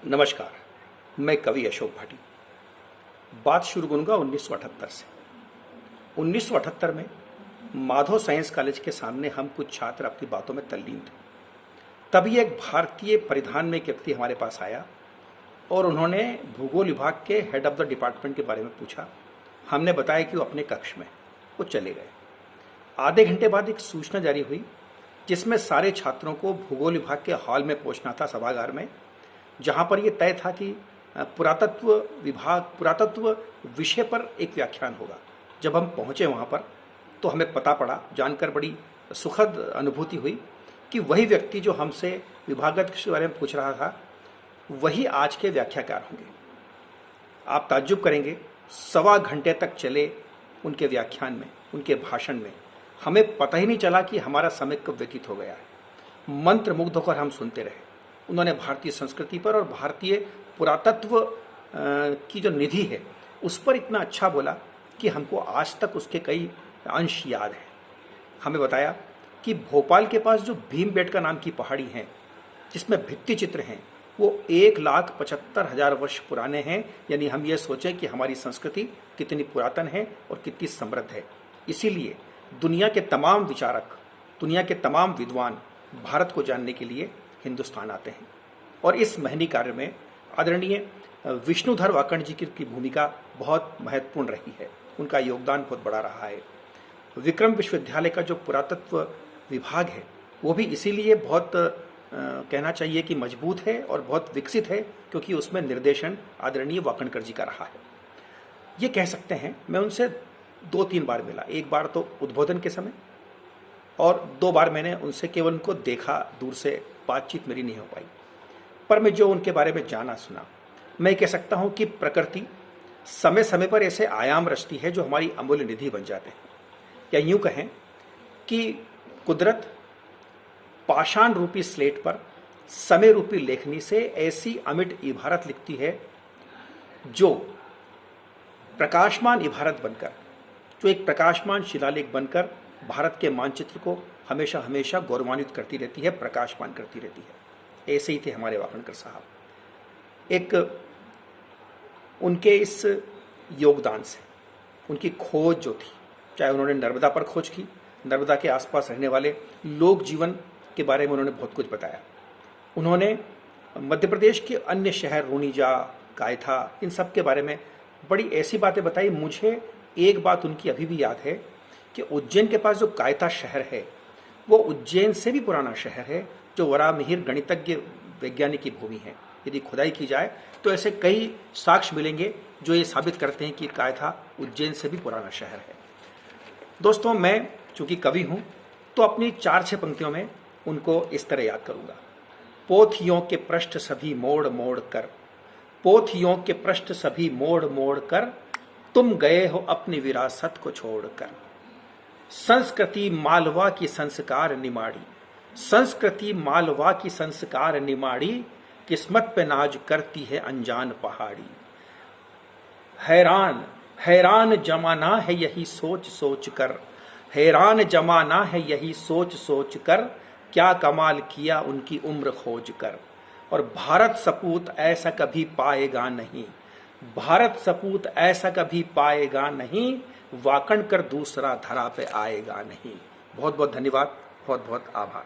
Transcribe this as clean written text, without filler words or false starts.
नमस्कार। मैं कवि अशोक भाटी बात शुरू करूंगा 1978 से। 1978 में माधव साइंस कॉलेज के सामने हम कुछ छात्र अपनी बातों में तल्लीन थे। तभी एक भारतीय परिधान में एक व्यक्ति हमारे पास आया और उन्होंने भूगोल विभाग के हेड ऑफ द डिपार्टमेंट के बारे में पूछा। हमने बताया कि वो अपने कक्ष में, वो चले गए। आधे घंटे बाद एक सूचना जारी हुई जिसमें सारे छात्रों को भूगोल विभाग के हॉल में पहुंचना था, सभागार में, जहां पर यह तय था कि पुरातत्व विषय पर एक व्याख्यान होगा। जब हम पहुंचे वहां पर तो हमें पता पड़ा, जानकर बड़ी सुखद अनुभूति हुई कि वही व्यक्ति जो हमसे विभागत के बारे में पूछ रहा था वही आज के व्याख्याकार होंगे। आप ताज्जुब करेंगे, 1.25 घंटे तक चले उनके व्याख्यान में, उनके भाषण में। हमें पता ही नहीं चला कि हमारा समय कब व्यतीत हो गया है। मंत्रमुग्ध होकर हम सुनते रहे। उन्होंने भारतीय संस्कृति पर और भारतीय पुरातत्व की जो निधि है उस पर इतना अच्छा बोला कि हमको आज तक उसके कई अंश याद हैं। हमें बताया कि भोपाल के पास जो भीमबेटका नाम की पहाड़ी है जिसमें भित्ति चित्र हैं वो 1,75,000 वर्ष पुराने हैं। यानी हम ये सोचें कि हमारी संस्कृति कितनी पुरातन है और कितनी समृद्ध है। इसीलिए दुनिया के तमाम विचारक, दुनिया के तमाम विद्वान भारत को जानने के लिए हिंदुस्तान आते हैं। और इस महनी कार्य में आदरणीय विष्णुधर वाकण जी की भूमिका बहुत महत्वपूर्ण रही है। उनका योगदान बहुत बड़ा रहा है। विक्रम विश्वविद्यालय का जो पुरातत्व विभाग है वो भी इसीलिए बहुत कहना चाहिए कि मजबूत है और बहुत विकसित है क्योंकि उसमें निर्देशन आदरणीय वाकणकर जी का रहा है। ये कह सकते हैं। मैं उनसे 2-3 बार मिला। एक बार तो उद्बोधन के समय और 2 बार मैंने उनसे केवल उनको देखा, दूर से बातचीत मेरी नहीं हो पाई। पर मैं जो उनके बारे में जाना सुना, मैं कह सकता हूं कि प्रकृति समय समय पर ऐसे आयाम रचती है जो हमारी अमूल्य निधि बन जाते हैं। या यूं कहें कि कुदरत पाषाण रूपी स्लेट पर समय रूपी लेखनी से ऐसी अमिट इबारत लिखती है जो प्रकाशमान इबारत बनकर, जो एक प्रकाशमान शिलालेख बनकर भारत के मानचित्र को हमेशा हमेशा गौरवान्वित करती रहती है, प्रकाशमान करती रहती है। ऐसे ही थे हमारे वाकणकर साहब। एक उनके इस योगदान से, उनकी खोज जो थी, चाहे उन्होंने नर्मदा पर खोज की, नर्मदा के आसपास रहने वाले लोक जीवन के बारे में उन्होंने बहुत कुछ बताया। उन्होंने मध्य प्रदेश के अन्य शहर रूनीजा, कायथा, इन सब के बारे में बड़ी ऐसी बातें बताई। मुझे एक बात उनकी अभी भी याद है कि उज्जैन के पास जो कायथा शहर है वो उज्जैन से भी पुराना शहर है, जो वरामिहिर गणितज्ञ वैज्ञानिक की भूमि है। यदि खुदाई की जाए तो ऐसे कई साक्ष्य मिलेंगे जो ये साबित करते हैं कि कायथा उज्जैन से भी पुराना शहर है। दोस्तों, मैं चूंकि कवि हूं तो अपनी 4-6 पंक्तियों में उनको इस तरह याद करूंगा। पोथियों के पृष्ठ सभी मोड़ मोड़ कर, पोथियों के पृष्ठ सभी मोड़ मोड़ कर, तुम गए हो अपनी विरासत को छोड़कर। संस्कृति मालवा की संस्कार निमाड़ी, संस्कृति मालवा की संस्कार निमाड़ी, किस्मत पे नाज करती है अनजान पहाड़ी। हैरान हैरान जमाना है यही सोच सोच कर, हैरान जमाना है यही सोच सोच कर, क्या कमाल किया उनकी उम्र खोज कर। और भारत सपूत ऐसा कभी पाएगा नहीं, भारत सपूत ऐसा कभी पाएगा नहीं, वाकणकर दूसरा धरा पे आएगा नहीं। बहुत बहुत धन्यवाद, बहुत बहुत आभार।